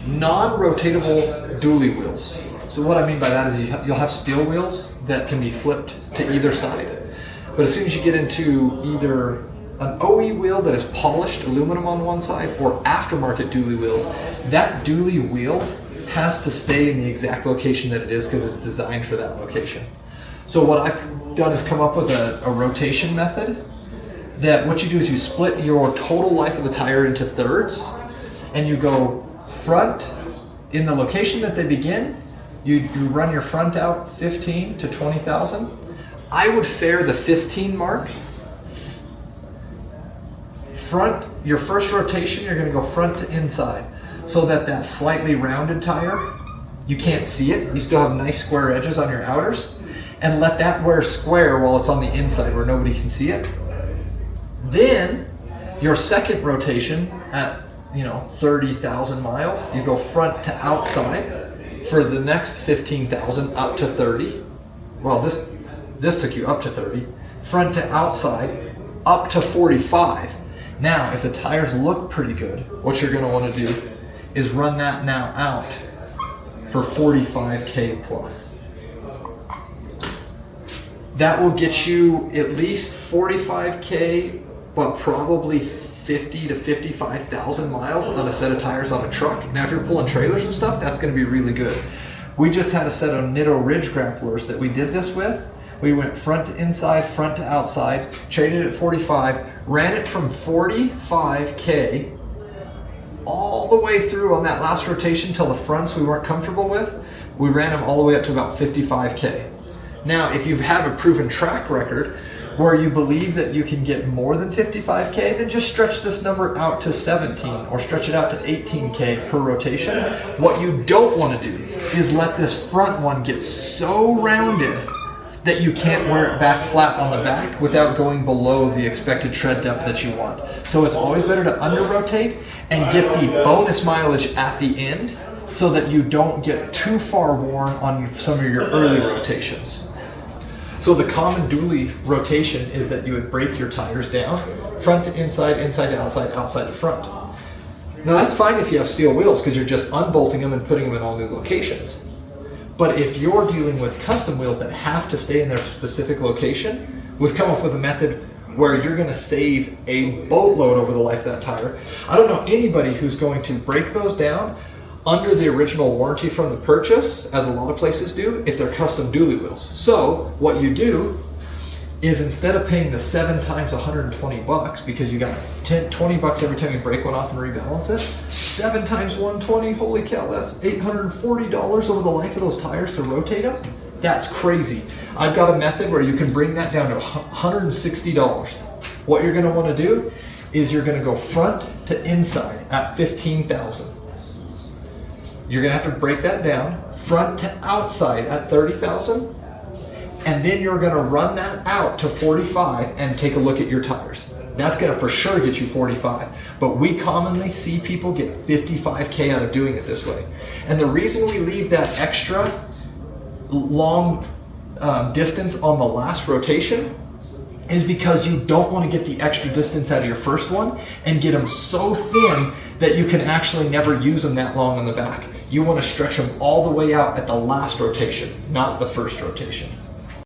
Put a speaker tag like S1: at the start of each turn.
S1: non-rotatable dually wheels. So what I mean by that is you'll have steel wheels that can be flipped to either side. But as soon as you get into either an OE wheel that is polished aluminum on one side or aftermarket dually wheels, that dually wheel has to stay in the exact location that it is because it's designed for that location. So what I've done is come up with a rotation method that what you do is you split your total life of the tire into thirds, and you go front in the location that they begin. You run your front out 15 to 20,000. I would fare the 15 mark. Front, your first rotation, you're gonna go front to inside so that that slightly rounded tire, you can't see it. You still have nice square edges on your outers, and let that wear square while it's on the inside where nobody can see it. Then your second rotation at 30,000 miles, you go front to outside for the next 15,000 up to 30. Well, this took you up to 30. Front to outside up to 45. Now, if the tires look pretty good, what you're going to want to do is run that now out for 45K plus. That will get you at least 45K, but probably 50 to 55,000 miles on a set of tires on a truck. Now, if you're pulling trailers and stuff, that's going to be really good. We just had a set of Nitto Ridge grapplers that we did this with. We went front to inside, front to outside, traded at 45, ran it from 45K all the way through on that last rotation till the fronts we weren't comfortable with. We ran them all the way up to about 55K. Now, if you have a proven track record where you believe that you can get more than 55K, then just stretch this number out to 17 or stretch it out to 18K per rotation. What you don't want to do is let this front one get so rounded that you can't wear it back flat on the back without going below the expected tread depth that you want. So it's always better to under rotate and get the bonus mileage at the end so that you don't get too far worn on some of your early rotations. So the common dually rotation is that you would break your tires down, front to inside, inside to outside, outside to front. Now that's fine if you have steel wheels because you're just unbolting them and putting them in all new locations. But if you're dealing with custom wheels that have to stay in their specific location, we've come up with a method where you're going to save a boatload over the life of that tire. I don't know anybody who's going to break those down under the original warranty from the purchase, as a lot of places do, if they're custom dually wheels. So what you do is instead of paying the 7 times 120 bucks because you got 20 bucks every time you break one off and rebalance it, 7 times 120, holy cow, that's $840 over the life of those tires to rotate them. That's crazy. I've got a method where you can bring that down to $160. What you're going to want to do is you're going to go front to inside at 15,000. You're going to have to break that down, front to outside at 30,000, and then you're going to run that out to 45 and take a look at your tires. That's going to for sure get you 45, but we commonly see people get 55K out of doing it this way. And the reason we leave that extra long distance on the last rotation is because you don't want to get the extra distance out of your first one and get them so thin that you can actually never use them that long on the back. You want to stretch them all the way out at the last rotation, not the first rotation.